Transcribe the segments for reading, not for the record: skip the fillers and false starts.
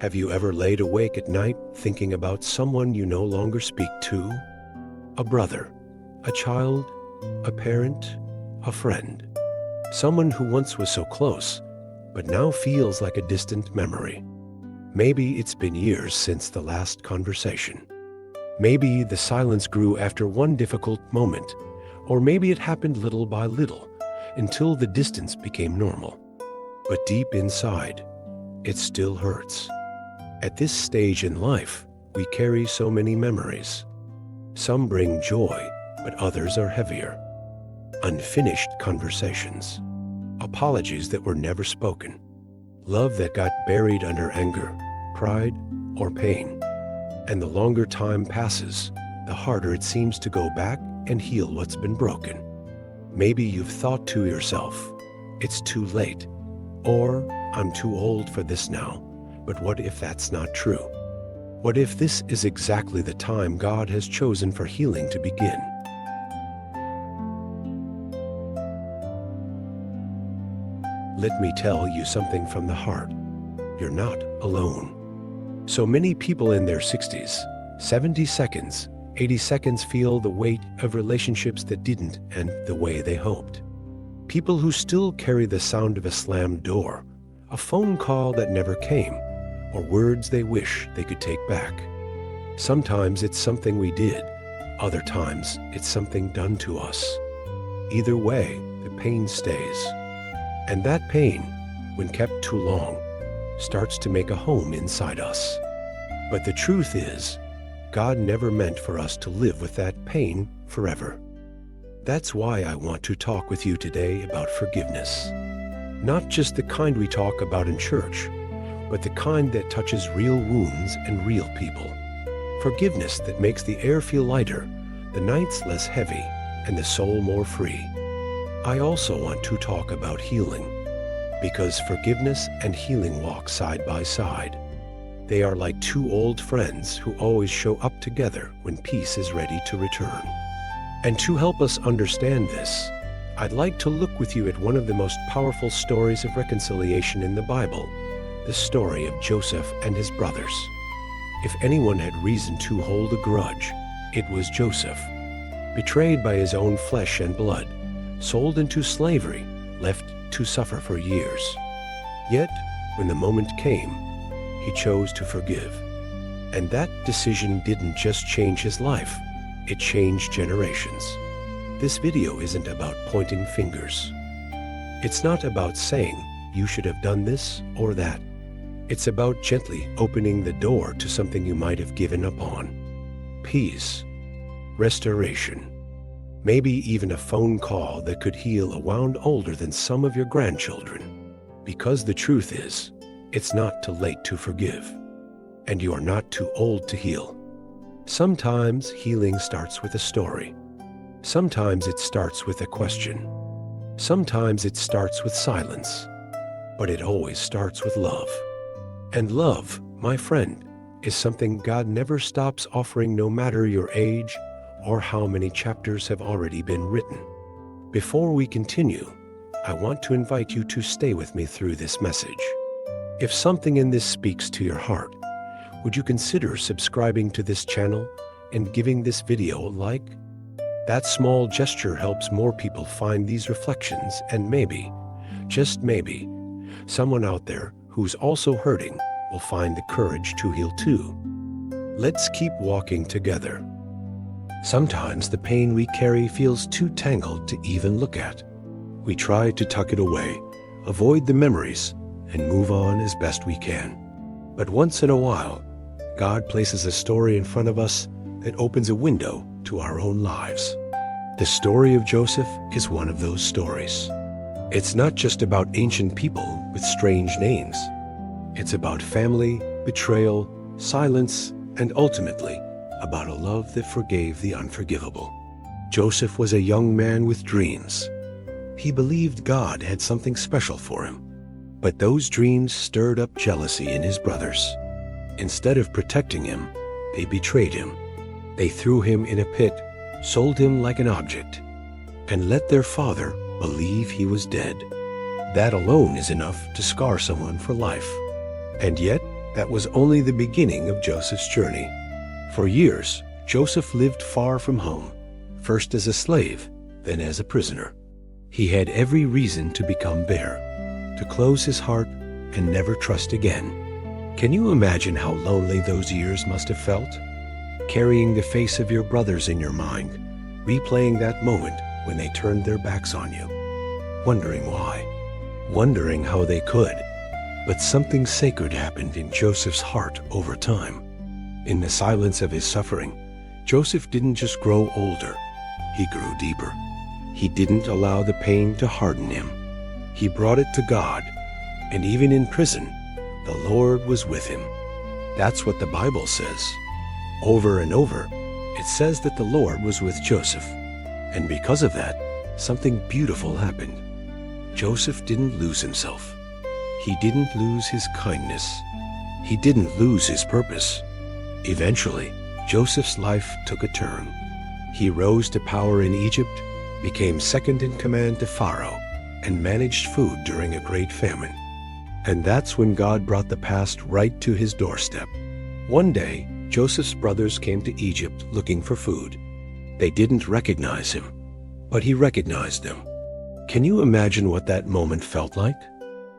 Have you ever laid awake at night thinking about someone you no longer speak to? A brother, a child, a parent, a friend. Someone who once was so close, but now feels like a distant memory. Maybe it's been years since the last conversation. Maybe the silence grew after one difficult moment, or maybe it happened little by little until the distance became normal. But deep inside, it still hurts. At this stage in life, we carry so many memories. Some bring joy, but others are heavier. Unfinished conversations, apologies that were never spoken, love that got buried under anger, pride, or pain. And the longer time passes, the harder it seems to go back and heal what's been broken. Maybe you've thought to yourself, it's too late, or I'm too old for this now. But what if that's not true? What if this is exactly the time God has chosen for healing to begin? Let me tell you something from the heart. You're not alone. So many people in their 60s, 70 seconds, 80 seconds feel the weight of relationships that didn't end the way they hoped. People who still carry the sound of a slammed door, a phone call that never came, or words they wish they could take back. Sometimes it's something we did, other times it's something done to us. Either way, the pain stays. And that pain, when kept too long, starts to make a home inside us. But the truth is, God never meant for us to live with that pain forever. That's why I want to talk with you today about forgiveness. Not just the kind we talk about in church, but the kind that touches real wounds and real people. Forgiveness that makes the air feel lighter, the nights less heavy, and the soul more free. I also want to talk about healing, because forgiveness and healing walk side by side. They are like two old friends who always show up together when peace is ready to return. And to help us understand this, I'd like to look with you at one of the most powerful stories of reconciliation in the Bible, the story of Joseph and his brothers. If anyone had reason to hold a grudge, it was Joseph. Betrayed by his own flesh and blood, sold into slavery, left to suffer for years. Yet, when the moment came, he chose to forgive. And that decision didn't just change his life, it changed generations. This video isn't about pointing fingers. It's not about saying, you should have done this or that. It's about gently opening the door to something you might have given up on. Peace, restoration, maybe even a phone call that could heal a wound older than some of your grandchildren. Because the truth is, it's not too late to forgive, and you are not too old to heal. Sometimes healing starts with a story. Sometimes it starts with a question. Sometimes it starts with silence. But it always starts with love. And love, my friend, is something God never stops offering no matter your age or how many chapters have already been written. Before we continue, I want to invite you to stay with me through this message. If something in this speaks to your heart, would you consider subscribing to this channel and giving this video a like? That small gesture helps more people find these reflections, and maybe, just maybe, someone out there who's also hurting will find the courage to heal too. Let's keep walking together. Sometimes the pain we carry feels too tangled to even look at. We try to tuck it away, avoid the memories, and move on as best we can. But once in a while, God places a story in front of us that opens a window to our own lives. The story of Joseph is one of those stories. It's not just about ancient people with strange names. It's about family, betrayal, silence, and ultimately, about a love that forgave the unforgivable. Joseph was a young man with dreams. He believed God had something special for him. But those dreams stirred up jealousy in his brothers. Instead of protecting him, they betrayed him. They threw him in a pit, sold him like an object, and let their father believe he was dead. That alone is enough to scar someone for life. And yet, That was only the beginning of Joseph's journey. For years, Joseph lived far from home, first as a slave, then as a prisoner. He had every reason to become bare, to close his heart and never trust again. Can you imagine how lonely those years must have felt? Carrying the face of your brothers in your mind, replaying that moment when they turned their backs on you, wondering why, wondering how they could. But something sacred happened in Joseph's heart over time. In the silence of his suffering, Joseph didn't just grow older, he grew deeper. He didn't allow the pain to harden him. He brought it to God, and even in prison, the Lord was with him. That's what the Bible says. Over and over, it says that the Lord was with Joseph. And because of that, something beautiful happened. Joseph didn't lose himself. He didn't lose his kindness. He didn't lose his purpose. Eventually, Joseph's life took a turn. He rose to power in Egypt, became second in command to Pharaoh, and managed food during a great famine. And that's when God brought the past right to his doorstep. One day, Joseph's brothers came to Egypt looking for food. They didn't recognize him, but he recognized them. Can you imagine what that moment felt like?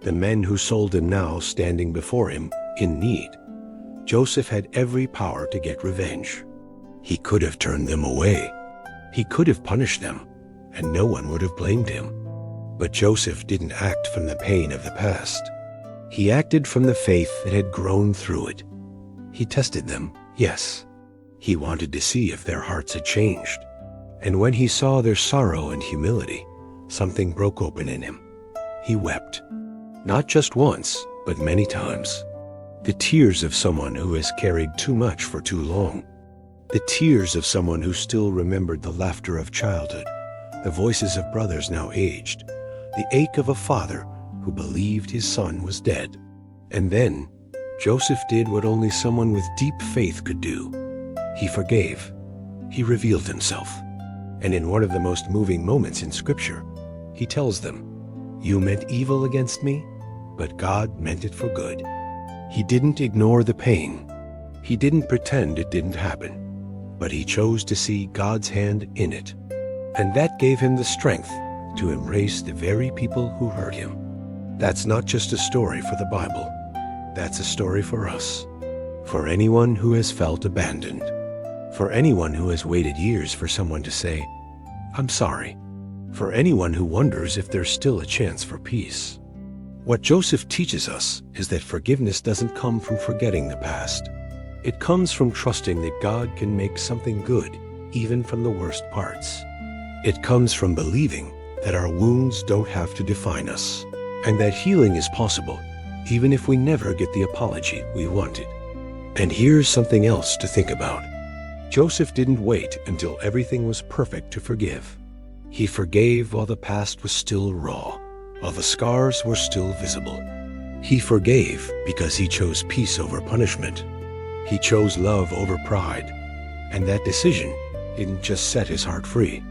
The men who sold him now standing before him in need. Joseph had every power to get revenge. He could have turned them away. He could have punished them, and no one would have blamed him. But Joseph didn't act from the pain of the past. He acted from the faith that had grown through it. He tested them, yes. He wanted to see if their hearts had changed. And when he saw their sorrow and humility, something broke open in him. He wept. Not just once, but many times. The tears of someone who has carried too much for too long. The tears of someone who still remembered the laughter of childhood, the voices of brothers now aged, the ache of a father who believed his son was dead. And then, Joseph did what only someone with deep faith could do. He forgave. He revealed himself. And in one of the most moving moments in Scripture, he tells them, "You meant evil against me, but God meant it for good." He didn't ignore the pain. He didn't pretend it didn't happen, but he chose to see God's hand in it. And that gave him the strength to embrace the very people who hurt him. That's not just a story for the Bible. That's a story for us. For anyone who has felt abandoned. For anyone who has waited years for someone to say, "I'm sorry." For anyone who wonders if there's still a chance for peace. What Joseph teaches us is that forgiveness doesn't come from forgetting the past. It comes from trusting that God can make something good, even from the worst parts. It comes from believing that our wounds don't have to define us, and that healing is possible, even if we never get the apology we wanted. And here's something else to think about. Joseph didn't wait until everything was perfect to forgive. He forgave while the past was still raw, while the scars were still visible. He forgave because he chose peace over punishment. He chose love over pride. And that decision didn't just set his heart free.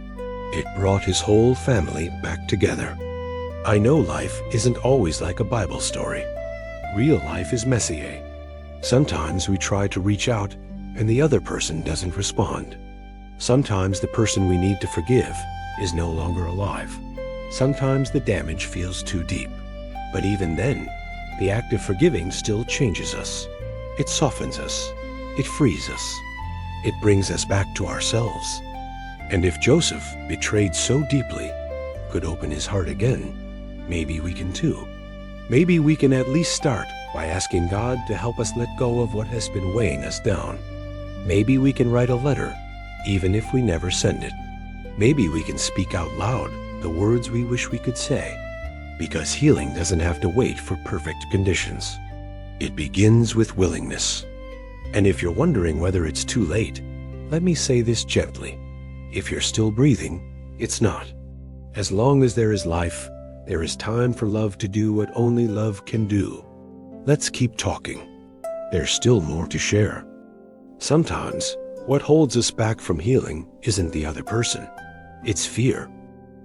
It brought his whole family back together. I know life isn't always like a Bible story. Real life is messy, eh? Sometimes we try to reach out and the other person doesn't respond. Sometimes the person we need to forgive is no longer alive. Sometimes the damage feels too deep. But even then, the act of forgiving still changes us. It softens us. It frees us. It brings us back to ourselves. And if Joseph, betrayed so deeply, could open his heart again, maybe we can too. Maybe we can at least start by asking God to help us let go of what has been weighing us down. Maybe we can write a letter, even if we never send it. Maybe we can speak out loud the words we wish we could say, because healing doesn't have to wait for perfect conditions. It begins with willingness. And if you're wondering whether it's too late, let me say this gently. If you're still breathing, it's not. As long as there is life, there is time for love to do what only love can do. Let's keep talking. There's still more to share. Sometimes, what holds us back from healing isn't the other person. It's fear.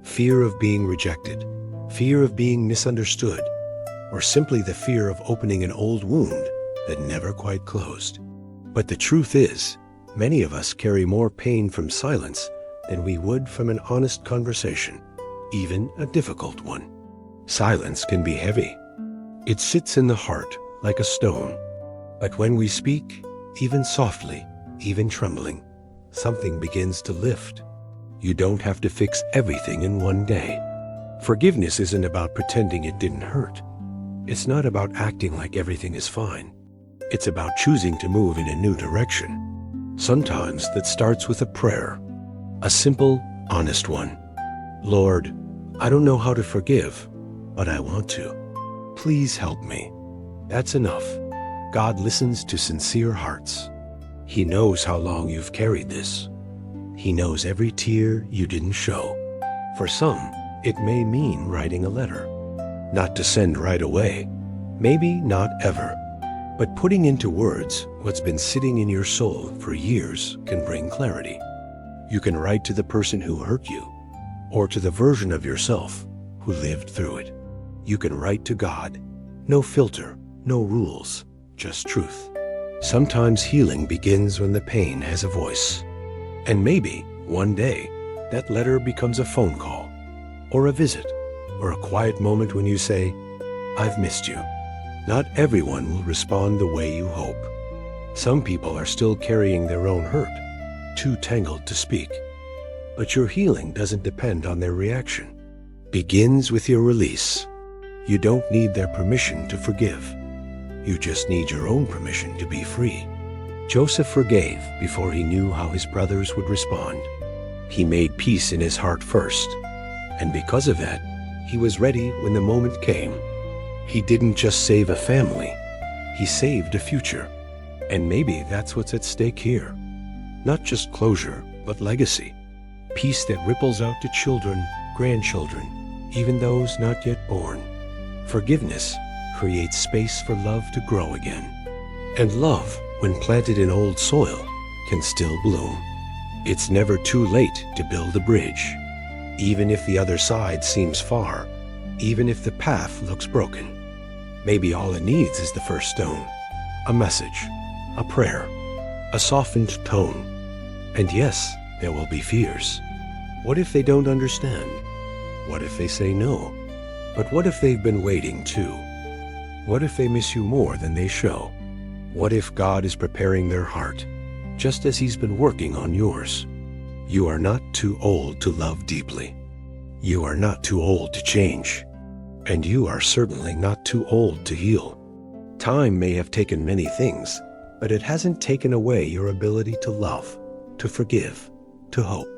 Fear of being rejected, fear of being misunderstood, or simply the fear of opening an old wound that never quite closed. But the truth is, many of us carry more pain from silence than we would from an honest conversation, even a difficult one. Silence can be heavy. It sits in the heart like a stone. But when we speak, even softly, even trembling, something begins to lift. You don't have to fix everything in one day. Forgiveness isn't about pretending it didn't hurt. It's not about acting like everything is fine. It's about choosing to move in a new direction. Sometimes that starts with a prayer, a simple, honest one. Lord, I don't know how to forgive, but I want to. Please help me. That's enough. God listens to sincere hearts. He knows how long you've carried this. He knows every tear you didn't show. For some, it may mean writing a letter. Not to send right away, maybe not ever, but putting into words what's been sitting in your soul for years can bring clarity. You can write to the person who hurt you, or to the version of yourself who lived through it. You can write to God. No filter, no rules, just truth. Sometimes healing begins when the pain has a voice. And maybe, one day, that letter becomes a phone call, or a visit, or a quiet moment when you say, I've missed you. Not everyone will respond the way you hope. Some people are still carrying their own hurt, too tangled to speak. But your healing doesn't depend on their reaction. Begins with your release. You don't need their permission to forgive. You just need your own permission to be free. Joseph forgave before he knew how his brothers would respond. He made peace in his heart first, and because of that, he was ready when the moment came. He didn't just save a family, he saved a future. And maybe that's what's at stake here. Not just closure, but legacy. Peace that ripples out to children, grandchildren, even those not yet born. Forgiveness creates space for love to grow again. And love, when planted in old soil, can still bloom. It's never too late to build a bridge, even if the other side seems far, even if the path looks broken. Maybe all it needs is the first stone, a message, a prayer, a softened tone. And yes, there will be fears. What if they don't understand? What if they say no? But what if they've been waiting too? What if they miss you more than they show? What if God is preparing their heart, just as He's been working on yours? You are not too old to love deeply. You are not too old to change. And you are certainly not too old to heal. Time may have taken many things, but it hasn't taken away your ability to love, to forgive, to hope.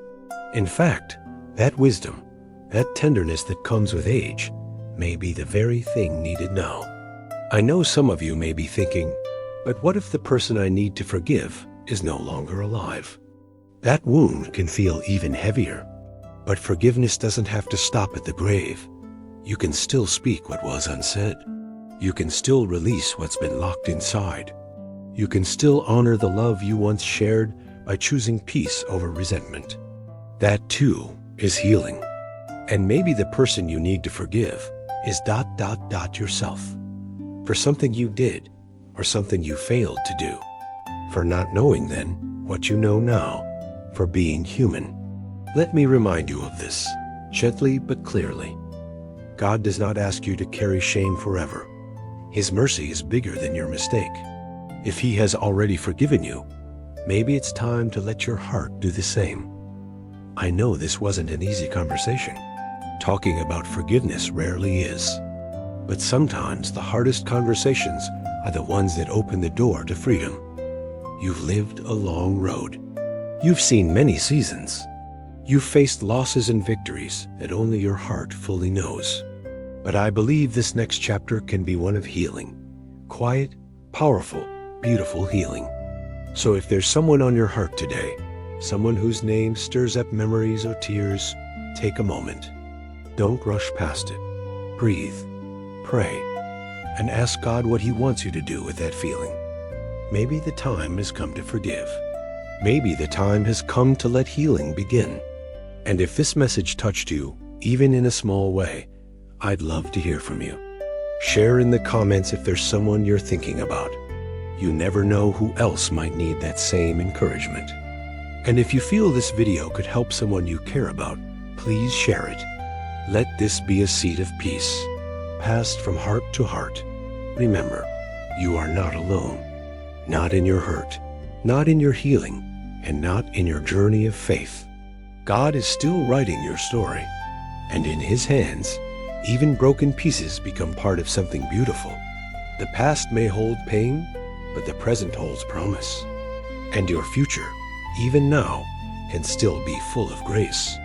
In fact, that wisdom, that tenderness that comes with age, may be the very thing needed now. I know some of you may be thinking, but what if the person I need to forgive is no longer alive? That wound can feel even heavier. But forgiveness doesn't have to stop at the grave. You can still speak what was unsaid. You can still release what's been locked inside. You can still honor the love you once shared by choosing peace over resentment. That too is healing. And maybe the person you need to forgive is ... yourself. For something you did, or something you failed to do. For not knowing then what you know now. For being human. Let me remind you of this, gently but clearly. God does not ask you to carry shame forever. His mercy is bigger than your mistake. If He has already forgiven you, maybe it's time to let your heart do the same. I know this wasn't an easy conversation. Talking about forgiveness rarely is. But sometimes the hardest conversations are the ones that open the door to freedom. You've lived a long road. You've seen many seasons. You've faced losses and victories that only your heart fully knows. But I believe this next chapter can be one of healing. Quiet, powerful, beautiful healing. So if there's someone on your heart today, someone whose name stirs up memories or tears, take a moment. Don't rush past it. Breathe, pray, and ask God what He wants you to do with that feeling. Maybe the time has come to forgive. Maybe the time has come to let healing begin. And if this message touched you, even in a small way, I'd love to hear from you. Share in the comments if there's someone you're thinking about. You never know who else might need that same encouragement. And if you feel this video could help someone you care about, please share it. Let this be a seed of peace, passed from heart to heart. Remember, you are not alone. Not in your hurt, not in your healing, and not in your journey of faith. God is still writing your story, and in His hands, even broken pieces become part of something beautiful. The past may hold pain, but the present holds promise. And your future, even now, can still be full of grace.